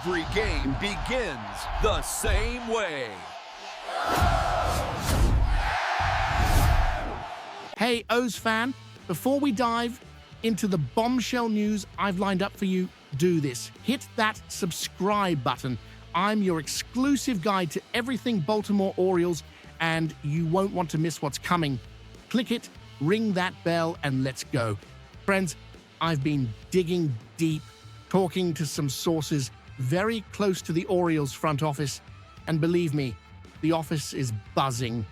Every game begins the same way. Hey, O's fan, before we dive into the bombshell news I've lined up for you, do this. Hit that subscribe button. I'm your exclusive guide to everything Baltimore Orioles, and you won't want to miss what's coming. Click it, ring that bell, and let's go. Friends, I've been digging deep, talking to some sources very close to the Orioles front office, and believe me, the office is buzzing.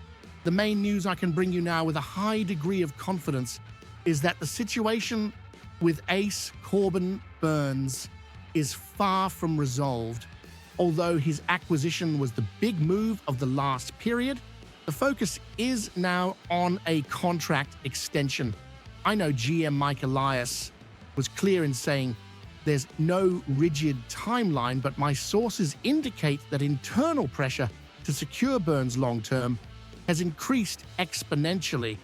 The main news I can bring you now with a high degree of confidence is that the situation with ace Corbin Burnes is far from resolved. Although his acquisition was the big move of the last period, the focus is now on a contract extension. I know GM Mike Elias was clear in saying there's no rigid timeline, but my sources indicate that internal pressure to secure Burnes long-term has increased exponentially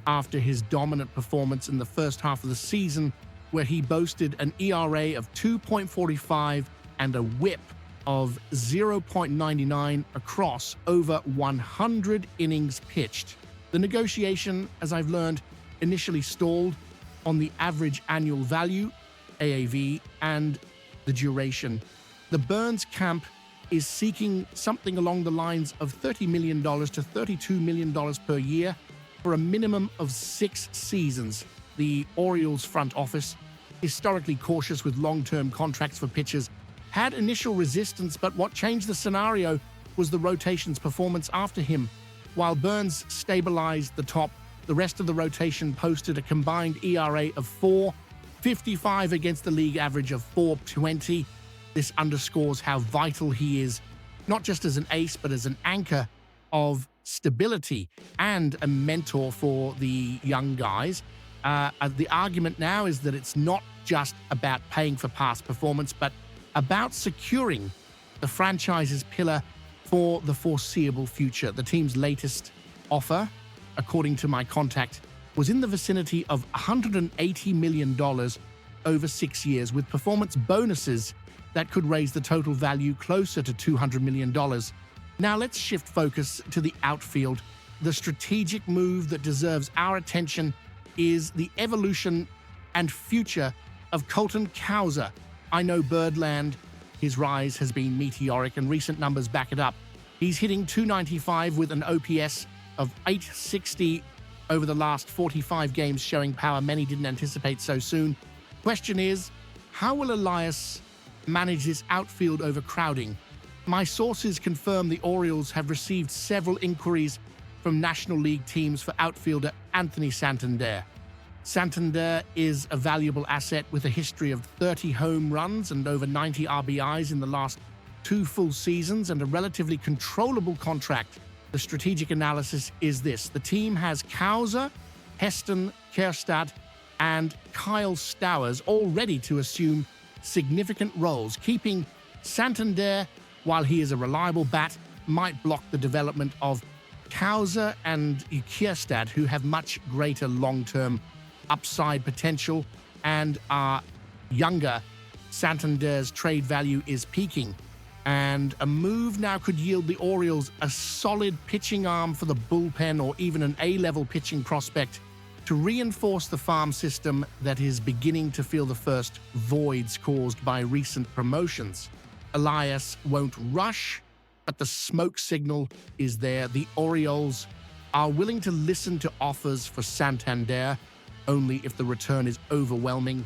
after his dominant performance in the first half of the season, where he boasted an ERA of 2.45 and a WHIP of 0.99 across over 100 innings pitched. The negotiation, as I've learned, initially stalled on the average annual value, AAV, and the duration. The Burnes camp is seeking something along the lines of $30 million to $32 million per year for a minimum of 6 seasons. The Orioles front office, historically cautious with long-term contracts for pitchers, had initial resistance, but what changed the scenario was the rotation's performance after him. While Burnes stabilized the top, the rest of the rotation posted a combined ERA of 4.55 against the league average of 4.20. This underscores how vital he is, not just as an ace, but as an anchor of stability and a mentor for the young guys. The argument now is that it's not just about paying for past performance, but about securing the franchise's pillar for the foreseeable future. The team's latest offer, according to my contact, was in the vicinity of $180 million over 6 years, with performance bonuses that could raise the total value closer to $200 million. Now let's shift focus to the outfield. The strategic move that deserves our attention is the evolution and future of Colton Cowser. I know Birdland, his rise has been meteoric and recent numbers back it up. He's hitting .295 with an OPS of .860 over the last 45 games, showing power many didn't anticipate so soon. Question is, how will Elias manage this outfield overcrowding? My sources confirm the Orioles have received several inquiries from National League teams for outfielder Anthony Santander. Santander is a valuable asset with a history of 30 home runs and over 90 RBIs in the last 2 full seasons and a relatively controllable contract. The strategic analysis is this: the team has Cowser, Heston Kjerstad, and Kyle Stowers all ready to assume significant roles. Keeping Santander, while he is a reliable bat, might block the development of Cowser and Kjerstad, who have much greater long-term upside potential and are younger. Santander's trade value is peaking, and a move now could yield the Orioles a solid pitching arm for the bullpen or even an A-level pitching prospect to reinforce the farm system that is beginning to feel the first voids caused by recent promotions. Elias won't rush, but the smoke signal is there. The Orioles are willing to listen to offers for Santander only if the return is overwhelming.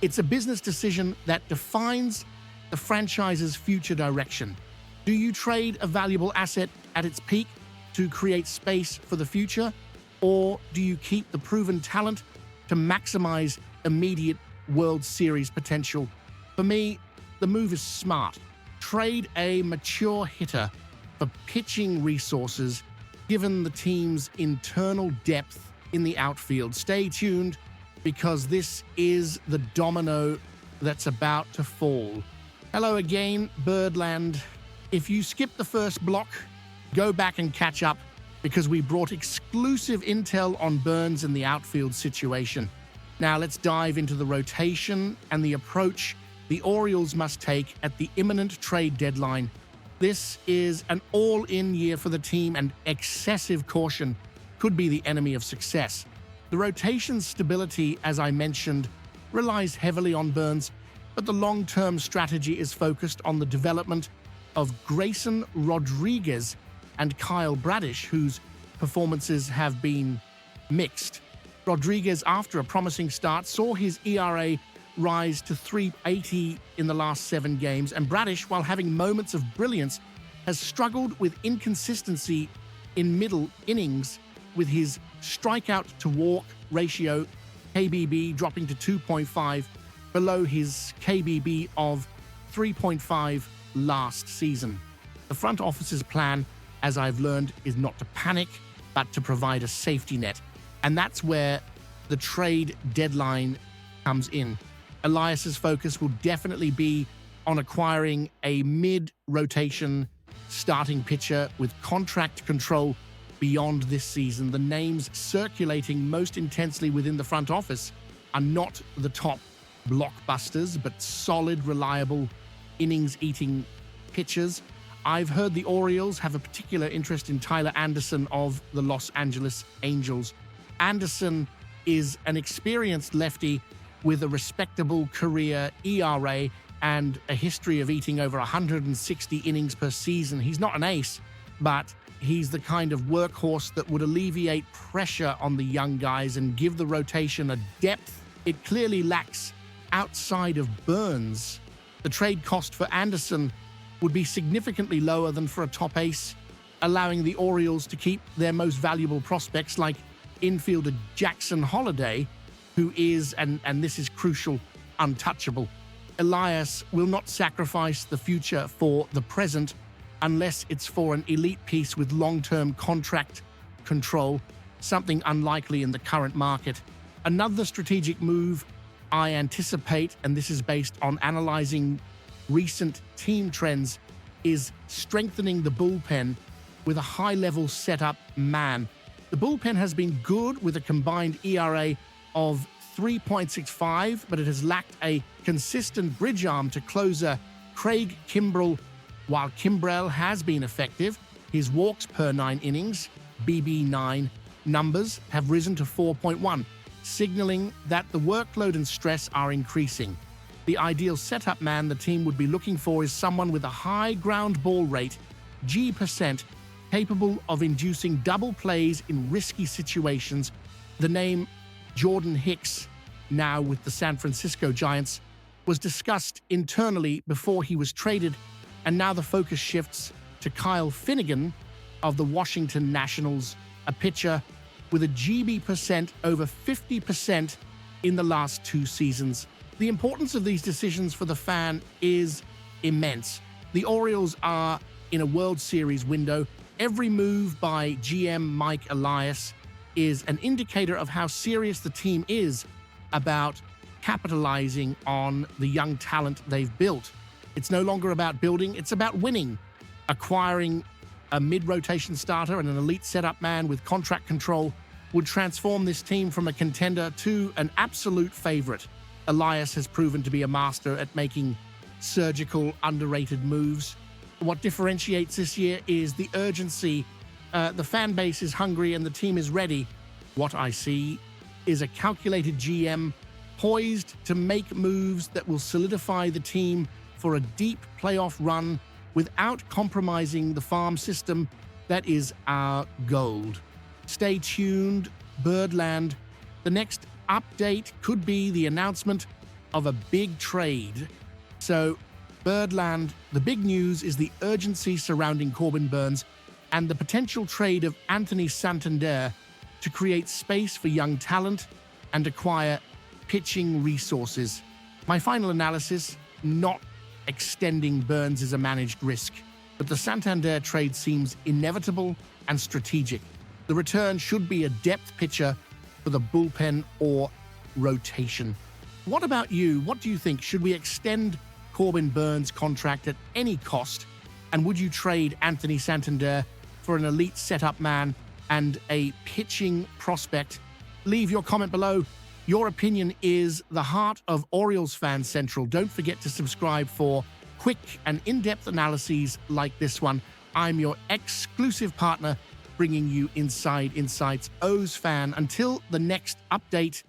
It's a business decision that defines the franchise's future direction. Do you trade a valuable asset at its peak to create space for the future, or do you keep the proven talent to maximize immediate World Series potential? For me, the move is smart. Trade a mature hitter for pitching resources, given the team's internal depth in the outfield. Stay tuned, because this is the domino that's about to fall. Hello again, Birdland. If you skipped the first block, go back and catch up, because we brought exclusive intel on Burnes and the outfield situation. Now let's dive into the rotation and the approach the Orioles must take at the imminent trade deadline. This is an all-in year for the team, and excessive caution could be the enemy of success. The rotation's stability, as I mentioned, relies heavily on Burnes, but the long-term strategy is focused on the development of Grayson Rodriguez and Kyle Bradish, whose performances have been mixed. Rodriguez, after a promising start, saw his ERA rise to 3.80 in the last 7 games, and Bradish, while having moments of brilliance, has struggled with inconsistency in middle innings, with his strikeout-to-walk ratio, KBB, dropping to 2.5, below his KBB of 3.5 last season. The front office's plan, as I've learned, is not to panic, but to provide a safety net. And that's where the trade deadline comes in. Elias's focus will definitely be on acquiring a mid-rotation starting pitcher with contract control beyond this season. The names circulating most intensely within the front office are not the top blockbusters, but solid, reliable, innings-eating pitchers. I've heard the Orioles have a particular interest in Tyler Anderson of the Los Angeles Angels. Anderson is an experienced lefty with a respectable career ERA and a history of eating over 160 innings per season. He's not an ace, but he's the kind of workhorse that would alleviate pressure on the young guys and give the rotation a depth it clearly lacks outside of Burnes. The trade cost for Anderson would be significantly lower than for a top ace, allowing the Orioles to keep their most valuable prospects like infielder Jackson Holliday, who is, and this is crucial, untouchable. Elias will not sacrifice the future for the present unless it's for an elite piece with long-term contract control, something unlikely in the current market. Another strategic move I anticipate, and this is based on analyzing recent team trends, is strengthening the bullpen with a high-level setup man. The bullpen has been good with a combined ERA of 3.65, but it has lacked a consistent bridge arm to closer Craig Kimbrell. While Kimbrell has been effective, his walks per 9 innings, BB9, numbers have risen to 4.1, signaling that the workload and stress are increasing. The ideal setup man the team would be looking for is someone with a high ground ball rate, G%, capable of inducing double plays in risky situations. The name Jordan Hicks, now with the San Francisco Giants, was discussed internally before he was traded, and now the focus shifts to Kyle Finnegan of the Washington Nationals, a pitcher with a GB% over 50% in the last 2 seasons. The importance of these decisions for the fan is immense. The Orioles are in a World Series window. Every move by GM Mike Elias is an indicator of how serious the team is about capitalizing on the young talent they've built. It's no longer about building, it's about winning. Acquiring a mid-rotation starter and an elite setup man with contract control would transform this team from a contender to an absolute favorite. Elias has proven to be a master at making surgical, underrated moves. What differentiates this year is the urgency. The fan base is hungry and the team is ready. What I see is a calculated GM poised to make moves that will solidify the team for a deep playoff run without compromising the farm system that is our gold. Stay tuned, Birdland. The next update could be the announcement of a big trade. So, Birdland, the big news is the urgency surrounding Corbin Burnes and the potential trade of Anthony Santander to create space for young talent and acquire pitching resources. My final analysis, not extending Burnes is a managed risk, but the Santander trade seems inevitable and strategic. The return should be a depth pitcher for the bullpen or rotation. What about you? What do you think? Should we extend Corbin Burnes' contract at any cost? And would you trade Anthony Santander for an elite setup man and a pitching prospect? Leave your comment below. Your opinion is the heart of Orioles Fan Central. Don't forget to subscribe for quick and in-depth analyses like this one. I'm your exclusive partner, bringing you inside insights. O's Fan. Until the next update,